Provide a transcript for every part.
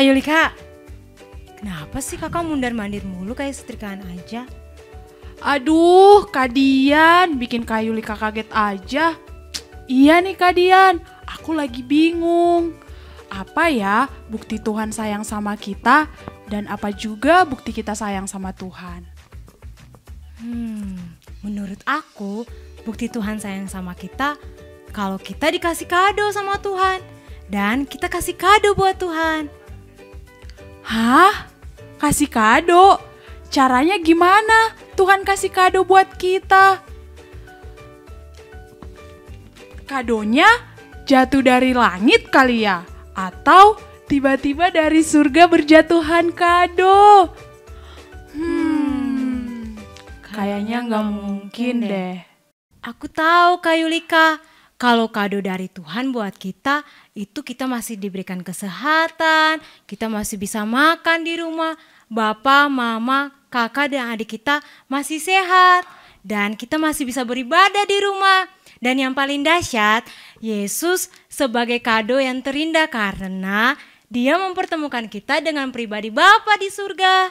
Kak Yulika, kenapa sih kakak mundar-mandir mulu kayak setrikaan aja? Aduh, Kak Dian, bikin Kak Yulika kaget aja. Iya nih Kak Dian, aku lagi bingung. Apa ya bukti Tuhan sayang sama kita dan apa juga bukti kita sayang sama Tuhan? Menurut aku, bukti Tuhan sayang sama kita kalau kita dikasih kado sama Tuhan dan kita kasih kado buat Tuhan. Hah? Kasih kado? Caranya gimana Tuhan kasih kado buat kita? Kadonya jatuh dari langit kali ya? Atau tiba-tiba dari surga berjatuhan kado? Kayaknya nggak mungkin deh. Aku tahu Kak Yulika, kalau kado dari Tuhan buat kita, itu kita masih diberikan kesehatan, kita masih bisa makan di rumah, bapak, mama, kakak dan adik kita masih sehat, dan kita masih bisa beribadah di rumah. Dan yang paling dahsyat, Yesus sebagai kado yang terindah karena Dia mempertemukan kita dengan pribadi Bapa di surga.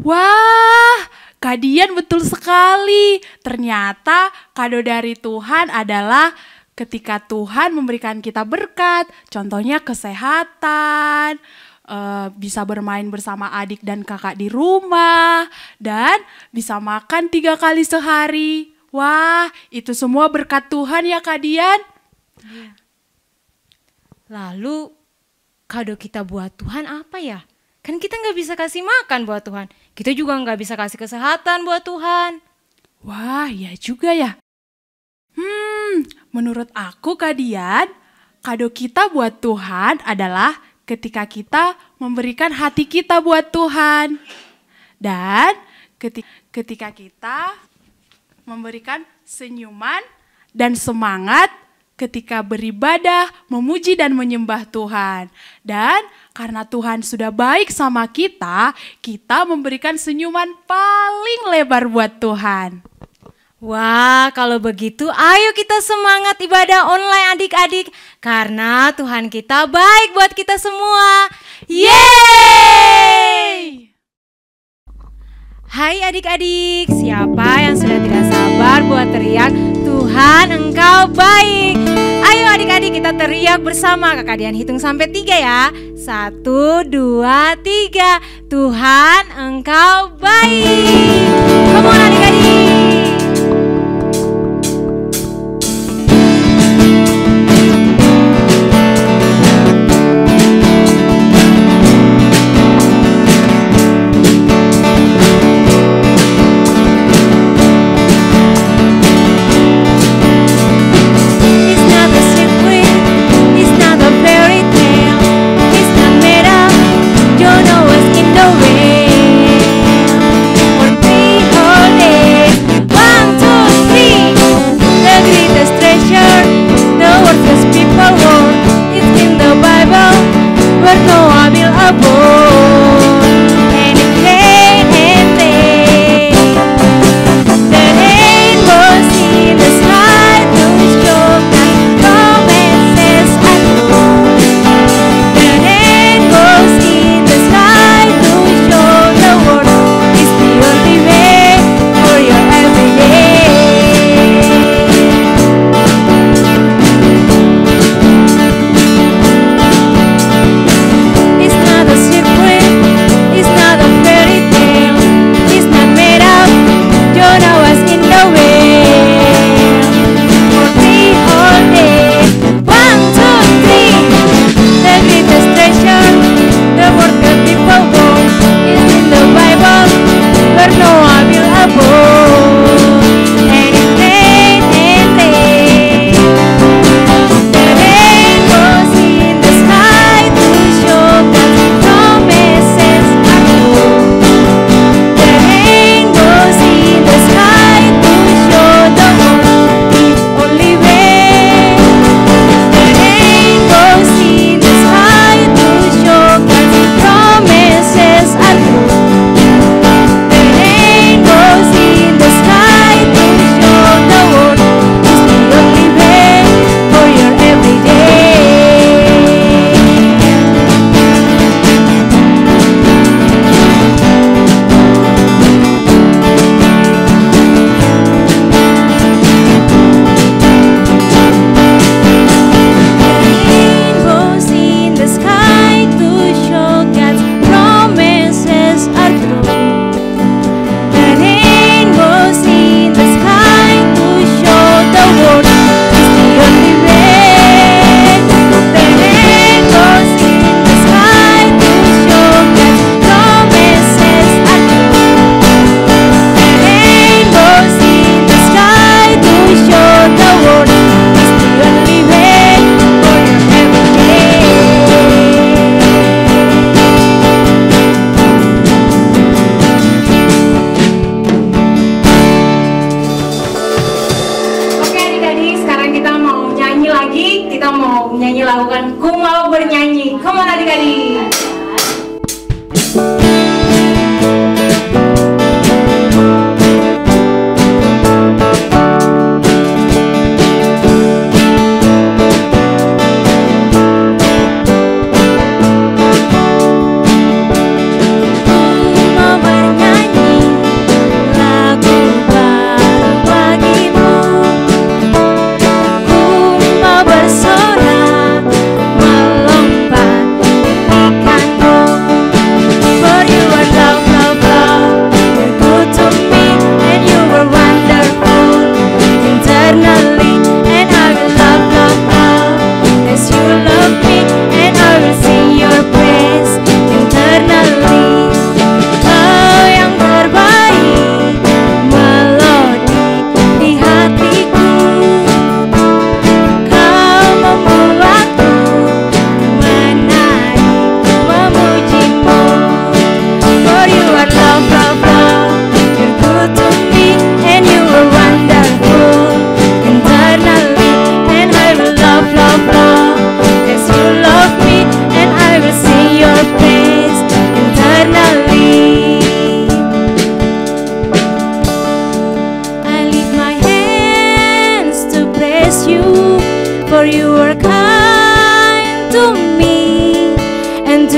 Wah, Kak Dian betul sekali. Ternyata kado dari Tuhan adalah ketika Tuhan memberikan kita berkat, contohnya kesehatan, bisa bermain bersama adik dan kakak di rumah, dan bisa makan 3 kali sehari. Wah, itu semua berkat Tuhan ya Kak Dian. Lalu kado kita buat Tuhan apa ya? Kan kita gak bisa kasih makan buat Tuhan, kita juga gak bisa kasih kesehatan buat Tuhan. Wah, ya juga ya. Menurut aku Kak Dian, kado kita buat Tuhan adalah ketika kita memberikan hati kita buat Tuhan. Dan ketika kita memberikan senyuman dan semangat ketika beribadah, memuji dan menyembah Tuhan. Dan karena Tuhan sudah baik sama kita, kita memberikan senyuman paling lebar buat Tuhan. Wah, kalau begitu ayo kita semangat ibadah online adik-adik. Karena Tuhan kita baik buat kita semua. Yeay! Hai adik-adik, siapa yang sudah tidak sabar buat teriak, Tuhan Engkau baik? Ayo adik-adik kita teriak bersama, Kakak Dian hitung sampai 3 ya. 1, 2, 3, Tuhan Engkau baik. Come on adik-adik. For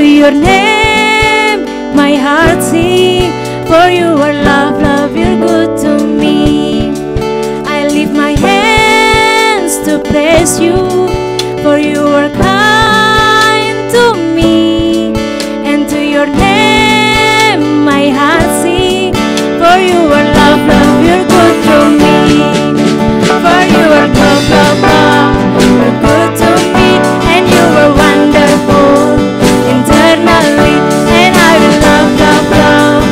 your name my heart sing, for you are love, love, you're good to me. I lift my hands to praise you, for you are kind to me. And to your name my heart sing, for you are love, love, you're good to me. For you are love, love, love, you're good to me. And you are wonderful internally, and I will love, love, love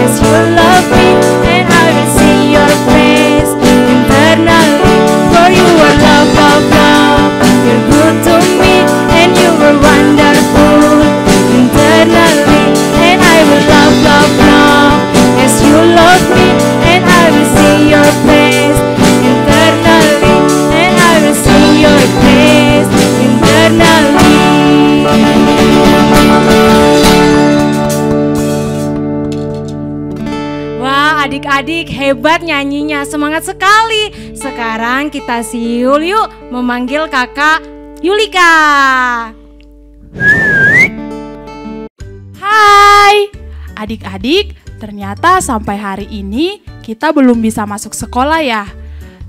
as you love me, and I will sing your praise internally. For you are love, love, love, you're good to me, and you are wonderful internally, and I will love, love, love as you love me, and I will sing your praise internally, and I will sing your praise internally. Wah, adik-adik hebat nyanyinya, semangat sekali. Sekarang kita siul yuk memanggil kakak Yulika. Hai adik-adik, ternyata sampai hari ini kita belum bisa masuk sekolah ya.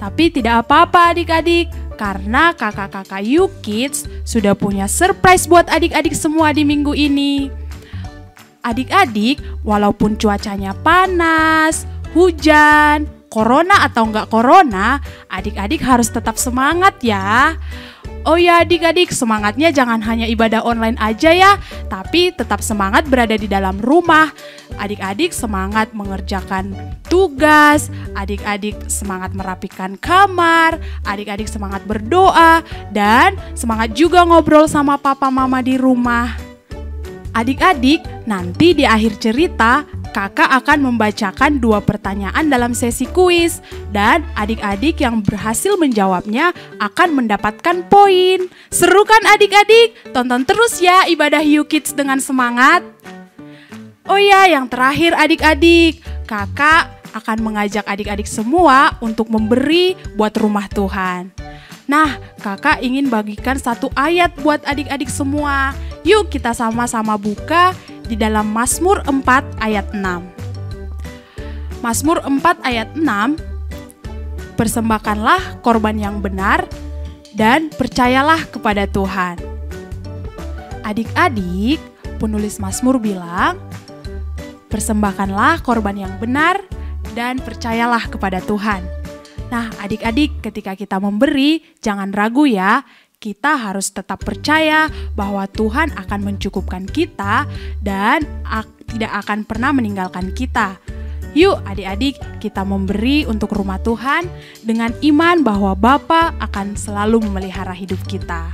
Tapi tidak apa-apa adik-adik, karena kakak-kakak YouKids sudah punya surprise buat adik-adik semua di minggu ini. Adik-adik, walaupun cuacanya panas, hujan, corona atau enggak corona, adik-adik harus tetap semangat ya. Oh ya adik-adik, semangatnya jangan hanya ibadah online aja ya, tapi tetap semangat berada di dalam rumah. Adik-adik semangat mengerjakan tugas, adik-adik semangat merapikan kamar, adik-adik semangat berdoa, dan semangat juga ngobrol sama papa mama di rumah. Adik-adik, nanti di akhir cerita, kakak akan membacakan 2 pertanyaan dalam sesi kuis, dan adik-adik yang berhasil menjawabnya akan mendapatkan poin. Seru kan adik-adik? Tonton terus ya ibadah YouKids dengan semangat. Oh ya, yang terakhir adik-adik, kakak akan mengajak adik-adik semua untuk memberi buat rumah Tuhan. Nah, kakak ingin bagikan 1 ayat buat adik-adik semua. Yuk kita sama-sama buka di dalam Mazmur 4 ayat 6. Mazmur 4 ayat 6, persembahkanlah korban yang benar dan percayalah kepada Tuhan. Adik-adik, penulis Mazmur bilang, persembahkanlah korban yang benar dan percayalah kepada Tuhan. Nah, adik-adik, ketika kita memberi, jangan ragu ya. Kita harus tetap percaya bahwa Tuhan akan mencukupkan kita dan tidak akan pernah meninggalkan kita. Yuk adik-adik, kita memberi untuk rumah Tuhan dengan iman bahwa Bapa akan selalu memelihara hidup kita.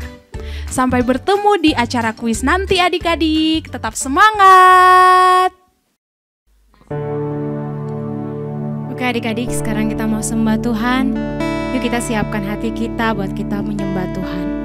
Sampai bertemu di acara kuis nanti adik-adik, tetap semangat! Oke adik-adik, sekarang kita mau sembah Tuhan. Yuk kita siapkan hati kita buat kita menyembah Tuhan.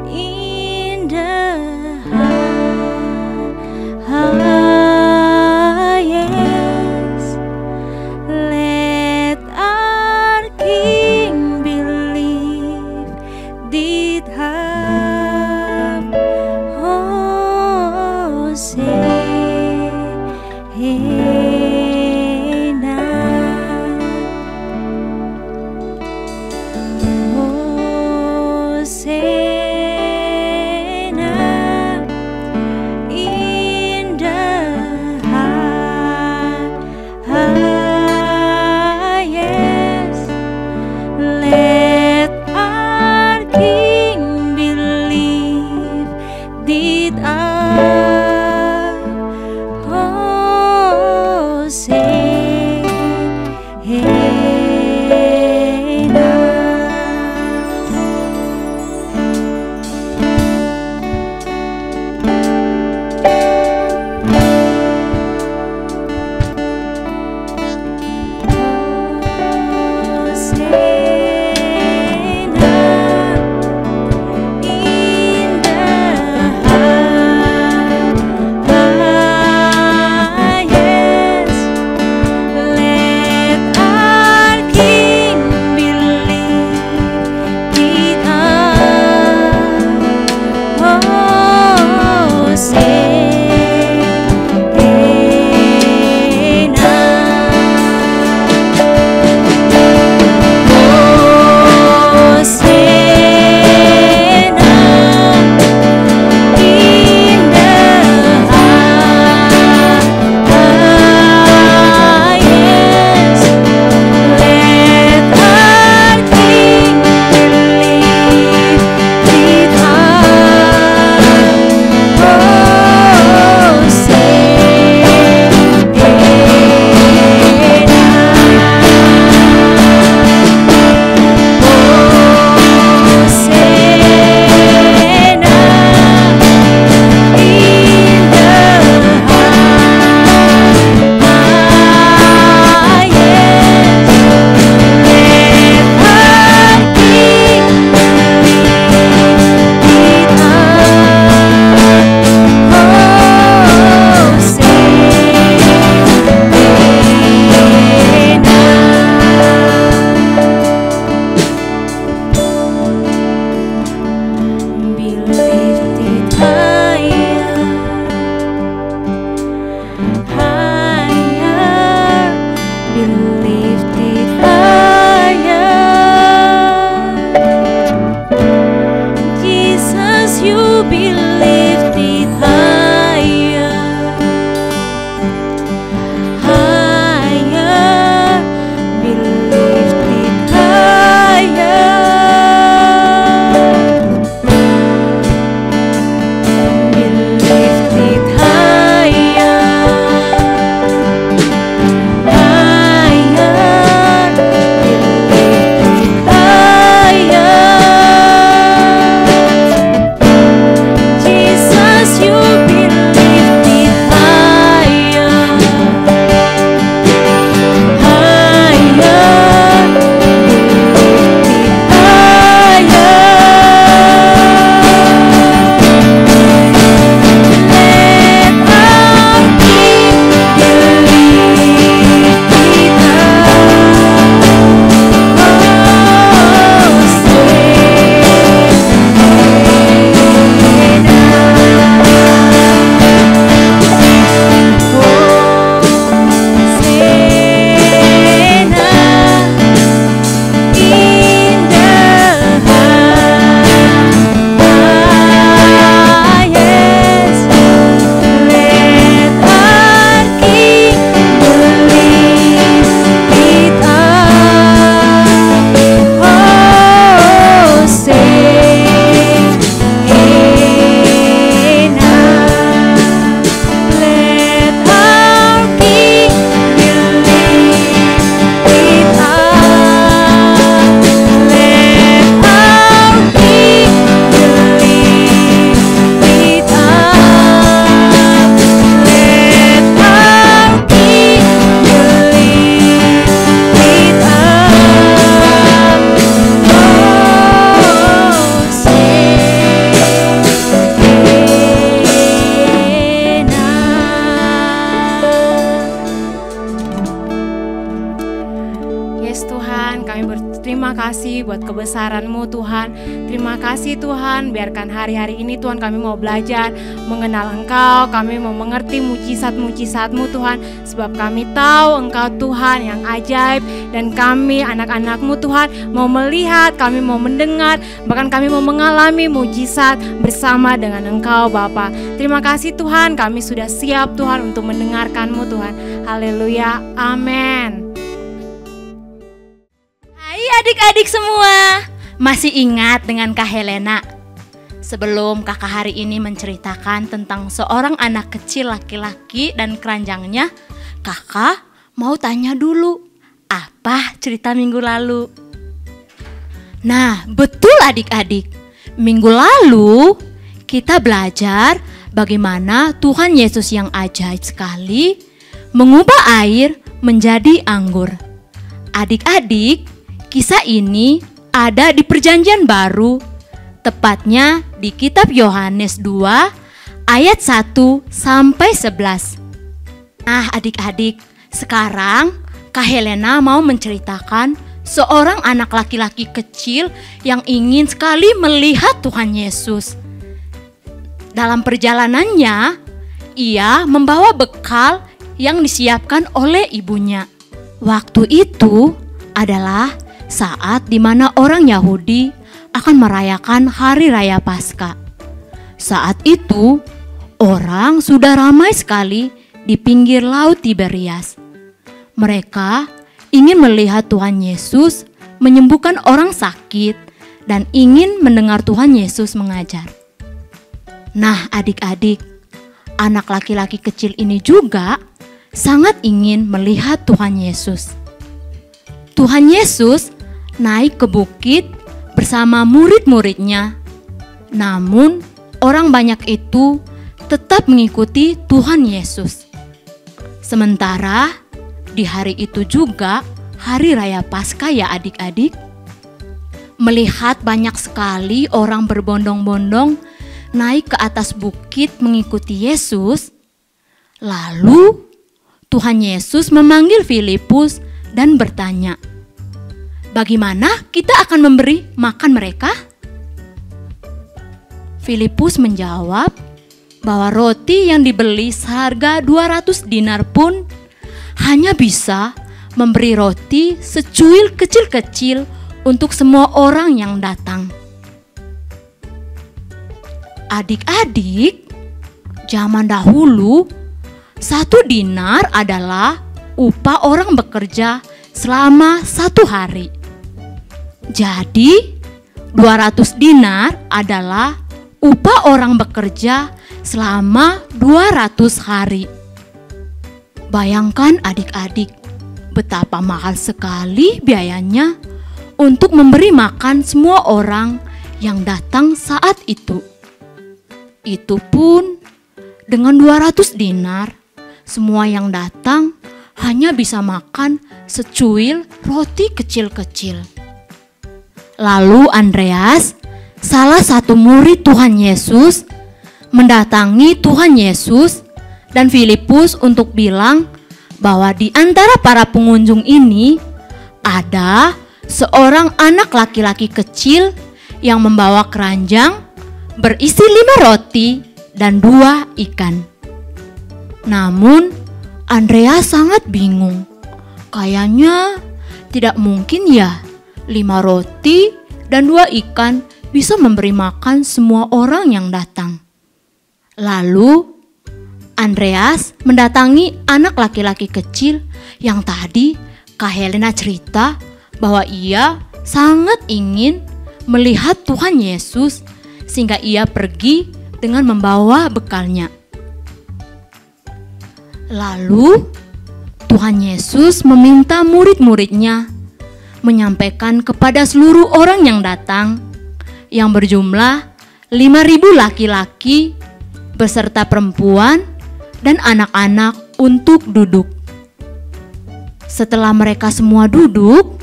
in the heart. berterima kasih buat kebesaran-Mu Tuhan. Terima kasih Tuhan, biarkan hari-hari ini Tuhan kami mau belajar mengenal Engkau. Kami mau mengerti mujizat-mujizat-Mu Tuhan. Sebab kami tahu Engkau Tuhan yang ajaib. Dan kami anak-anak-Mu Tuhan mau melihat, kami mau mendengar, bahkan kami mau mengalami mujizat bersama dengan Engkau Bapa. Terima kasih Tuhan, kami sudah siap Tuhan untuk mendengarkan-Mu Tuhan. Haleluya, amin. Hai adik-adik semua, masih ingat dengan Kak Helena? Sebelum kakak hari ini menceritakan tentang seorang anak kecil laki-laki dan keranjangnya, kakak mau tanya dulu, apa cerita minggu lalu? Nah, betul adik-adik, minggu lalu kita belajar bagaimana Tuhan Yesus yang ajaib sekali mengubah air menjadi anggur. Adik-adik, kisah ini ada di Perjanjian Baru, tepatnya di kitab Yohanes 2 ayat 1 sampai 11. Nah adik-adik, sekarang Kak Helena mau menceritakan seorang anak laki-laki kecil yang ingin sekali melihat Tuhan Yesus. Dalam perjalanannya, ia membawa bekal yang disiapkan oleh ibunya. Waktu itu adalah saat di mana orang Yahudi akan merayakan Hari Raya Paskah. Saat itu, orang sudah ramai sekali di pinggir Laut Tiberias. Mereka ingin melihat Tuhan Yesus menyembuhkan orang sakit dan ingin mendengar Tuhan Yesus mengajar. Nah, adik-adik, anak laki-laki kecil ini juga sangat ingin melihat Tuhan Yesus. Tuhan Yesus naik ke bukit bersama murid-muridnya. Namun, orang banyak itu tetap mengikuti Tuhan Yesus. Sementara di hari itu juga Hari Raya Paskah ya adik-adik. Melihat banyak sekali orang berbondong-bondong naik ke atas bukit mengikuti Yesus. Lalu Tuhan Yesus memanggil Filipus dan bertanya, bagaimana kita akan memberi makan mereka? Filipus menjawab bahwa roti yang dibeli seharga 200 dinar pun hanya bisa memberi roti secuil kecil-kecil untuk semua orang yang datang. Adik-adik, zaman dahulu 1 dinar adalah upah orang bekerja selama 1 hari. Jadi 200 dinar adalah upah orang bekerja selama 200 hari. Bayangkan adik-adik, betapa mahal sekali biayanya untuk memberi makan semua orang yang datang saat itu. Itu pun dengan 200 dinar, semua yang datang hanya bisa makan secuil roti kecil-kecil. Lalu Andreas, salah satu murid Tuhan Yesus, mendatangi Tuhan Yesus dan Filipus untuk bilang bahwa di antara para pengunjung ini ada seorang anak laki-laki kecil yang membawa keranjang berisi 5 roti dan 2 ikan. Namun Andreas sangat bingung. Kayaknya tidak mungkin ya 5 roti dan 2 ikan bisa memberi makan semua orang yang datang. Lalu Andreas mendatangi anak laki-laki kecil yang tadi Kak Helena cerita bahwa ia sangat ingin melihat Tuhan Yesus, sehingga ia pergi dengan membawa bekalnya. Lalu Tuhan Yesus meminta murid-muridnya menyampaikan kepada seluruh orang yang datang, yang berjumlah 5.000 laki-laki beserta perempuan dan anak-anak, untuk duduk. Setelah mereka semua duduk,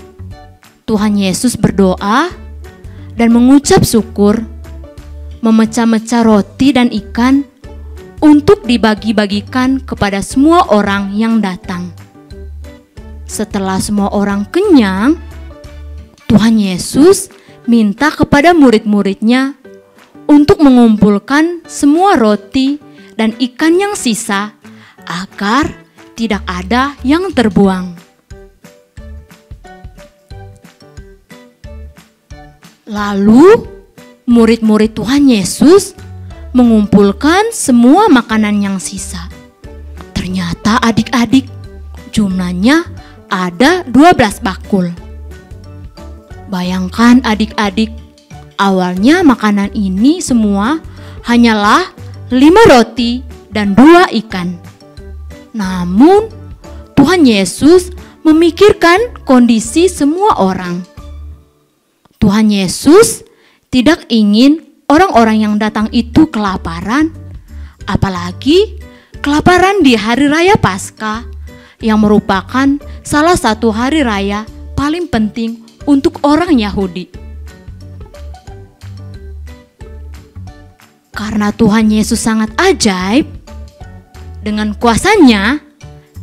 Tuhan Yesus berdoa dan mengucap syukur, memecah-mecah roti dan ikan untuk dibagi-bagikan kepada semua orang yang datang. Setelah semua orang kenyang, Tuhan Yesus minta kepada murid-muridnya untuk mengumpulkan semua roti dan ikan yang sisa agar tidak ada yang terbuang. Lalu murid-murid Tuhan Yesus mengumpulkan semua makanan yang sisa. Ternyata adik-adik, jumlahnya ada 12 bakul. Bayangkan adik-adik, awalnya makanan ini semua hanyalah 5 roti dan 2 ikan. Namun Tuhan Yesus memikirkan kondisi semua orang. Tuhan Yesus tidak ingin orang-orang yang datang itu kelaparan, apalagi kelaparan di hari raya Paskah yang merupakan salah satu hari raya paling penting untuk orang Yahudi. Karena Tuhan Yesus sangat ajaib, dengan kuasanya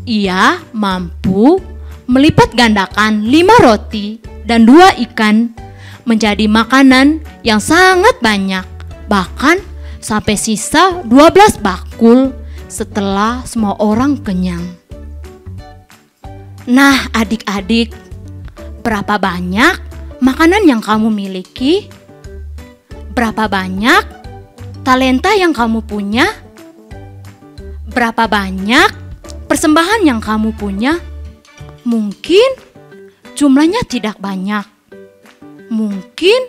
Ia mampu melipat gandakan 5 roti dan 2 ikan menjadi makanan yang sangat banyak, bahkan sampai sisa 12 bakul setelah semua orang kenyang. Nah, adik-adik, berapa banyak makanan yang kamu miliki? Berapa banyak talenta yang kamu punya? Berapa banyak persembahan yang kamu punya? Mungkin jumlahnya tidak banyak. Mungkin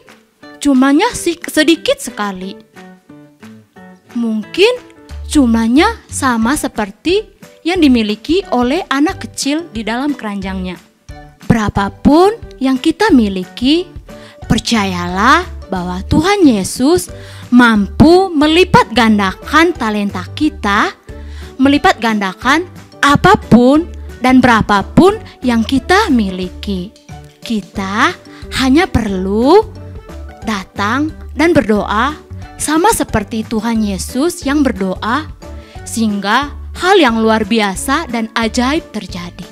jumlahnya sedikit sekali. Mungkin jumlahnya sama seperti yang dimiliki oleh anak kecil di dalam keranjangnya. Berapapun yang kita miliki, percayalah bahwa Tuhan Yesus mampu melipat gandakan talenta kita, melipat gandakan apapun dan berapapun yang kita miliki. Kita hanya perlu datang dan berdoa sama seperti Tuhan Yesus yang berdoa, sehingga hal yang luar biasa dan ajaib terjadi.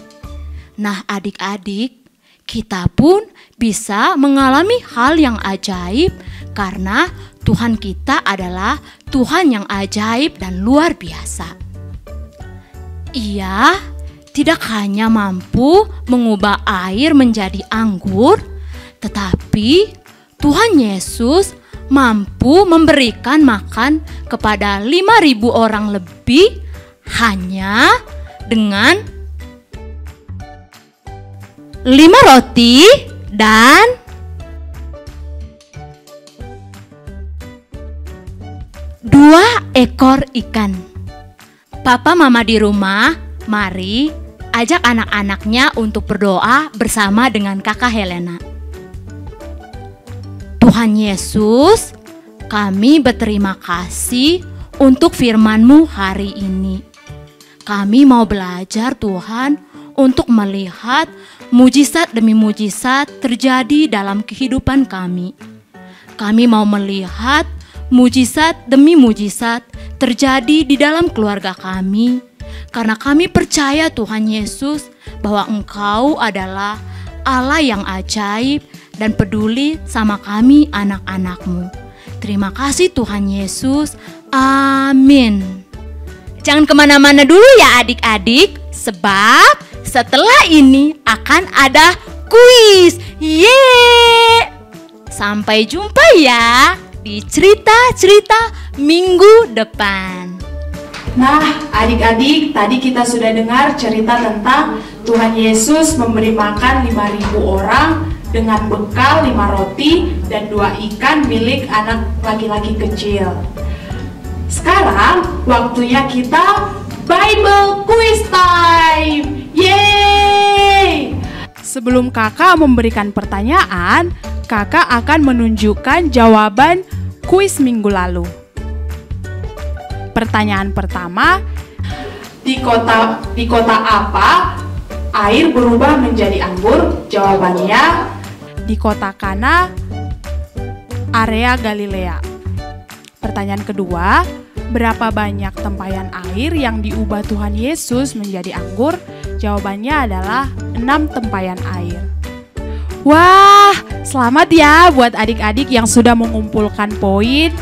Nah, adik-adik, kita pun bisa mengalami hal yang ajaib karena Tuhan kita adalah Tuhan yang ajaib dan luar biasa. Ia tidak hanya mampu mengubah air menjadi anggur, tetapi Tuhan Yesus mampu memberikan makan kepada 5.000 orang lebih hanya dengan 5 roti dan 2 ekor ikan. Papa mama di rumah, mari ajak anak-anaknya untuk berdoa bersama dengan Kakak Helena. Tuhan Yesus, kami berterima kasih untuk firman-Mu hari ini. Kami mau belajar Tuhan untuk melihat mujizat demi mujizat terjadi dalam kehidupan kami. Kami mau melihat mujizat demi mujizat terjadi di dalam keluarga kami. Karena kami percaya Tuhan Yesus bahwa Engkau adalah Allah yang ajaib dan peduli sama kami anak-anak-Mu. Terima kasih Tuhan Yesus. Amin. Jangan kemana-mana dulu ya adik-adik, sebab setelah ini akan ada kuis. Yeay! Sampai jumpa ya di cerita-cerita minggu depan. Nah, adik-adik, tadi kita sudah dengar cerita tentang Tuhan Yesus memberi makan 5.000 orang dengan bekal 5 roti dan 2 ikan milik anak laki-laki kecil. Sekarang waktunya kita Bible Quiz Time. Yeay! Sebelum kakak memberikan pertanyaan, kakak akan menunjukkan jawaban kuis minggu lalu. Pertanyaan pertama, di kota apa air berubah menjadi anggur? Jawabannya di kota Kana, area Galilea. Pertanyaan kedua, berapa banyak tempayan air yang diubah Tuhan Yesus menjadi anggur? Jawabannya adalah 6 tempayan air. Wah, Selamat ya buat adik-adik yang sudah mengumpulkan poin.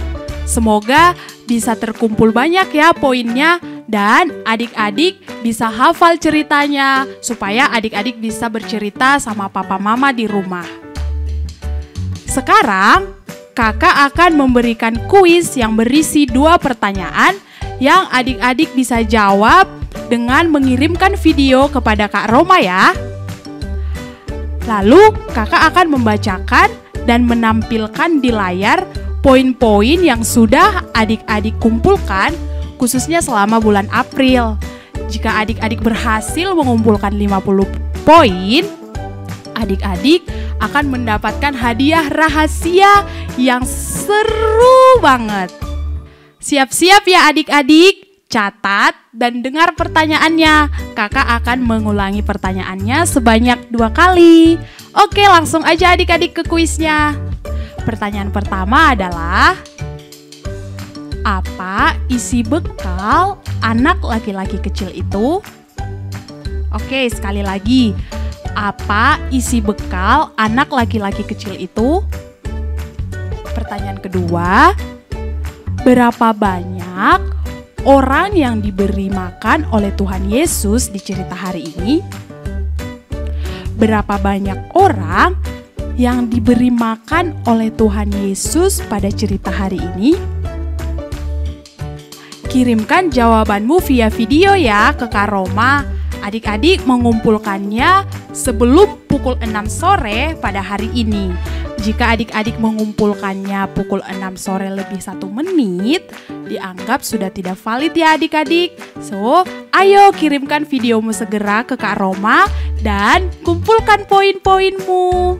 Semoga bisa terkumpul banyak ya poinnya dan adik-adik bisa hafal ceritanya supaya adik-adik bisa bercerita sama papa mama di rumah. Sekarang kakak akan memberikan kuis yang berisi 2 pertanyaan yang adik-adik bisa jawab dengan mengirimkan video kepada Kak Roma ya. Lalu kakak akan membacakan dan menampilkan di layar poin-poin yang sudah adik-adik kumpulkan khususnya selama bulan April. Jika adik-adik berhasil mengumpulkan 50 poin, adik-adik akan mendapatkan hadiah rahasia yang seru banget. Siap-siap ya adik-adik, catat dan dengar pertanyaannya. Kakak akan mengulangi pertanyaannya sebanyak 2 kali. Oke, langsung aja adik-adik ke kuisnya. Pertanyaan pertama adalah, apa isi bekal anak laki-laki kecil itu? Oke, sekali lagi. Apa isi bekal anak laki-laki kecil itu? Pertanyaan kedua, berapa banyak orang yang diberi makan oleh Tuhan Yesus di cerita hari ini? Berapa banyak orang yang diberi makan oleh Tuhan Yesus pada cerita hari ini? Kirimkan jawabanmu via video ya ke Kak Roma. Adik-adik mengumpulkannya sebelum pukul 6 sore pada hari ini. Jika adik-adik mengumpulkannya pukul 6 sore lebih 1 menit, dianggap sudah tidak valid ya adik-adik. So, ayo kirimkan videomu segera ke Kak Roma dan kumpulkan poin-poinmu.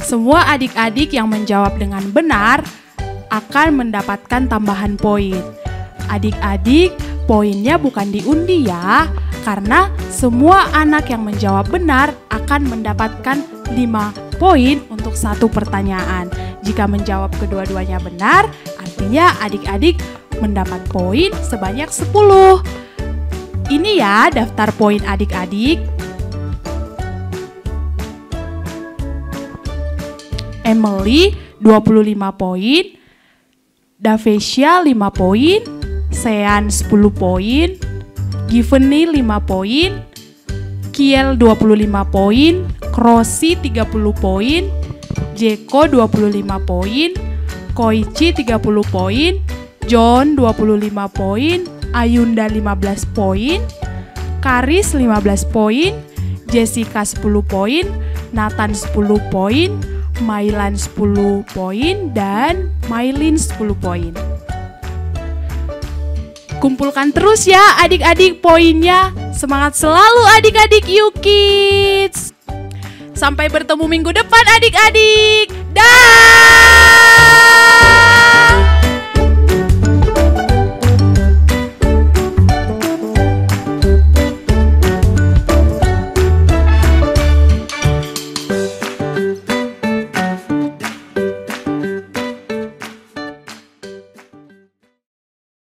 Semua adik-adik yang menjawab dengan benar akan mendapatkan tambahan poin. Adik-adik, poinnya bukan diundi ya, karena semua anak yang menjawab benar akan mendapatkan 5 poin untuk 1 pertanyaan. Jika menjawab kedua-duanya benar, artinya adik-adik mendapat poin sebanyak 10. Ini ya daftar poin adik-adik. Emily 25 poin, Davesia 5 poin, Sean 10 poin, Giveni 5 poin, Kiel 25 poin, Krosi 30 poin, Jeko 25 poin, Koichi 30 poin, John 25 poin, Ayunda 15 poin, Karis 15 poin, Jessica 10 poin, Nathan 10 poin, Mailan 10 poin, dan Mailin 10 poin. Kumpulkan terus ya adik-adik poinnya. Semangat selalu adik-adik YouKids. Sampai bertemu minggu depan adik-adik. Dah.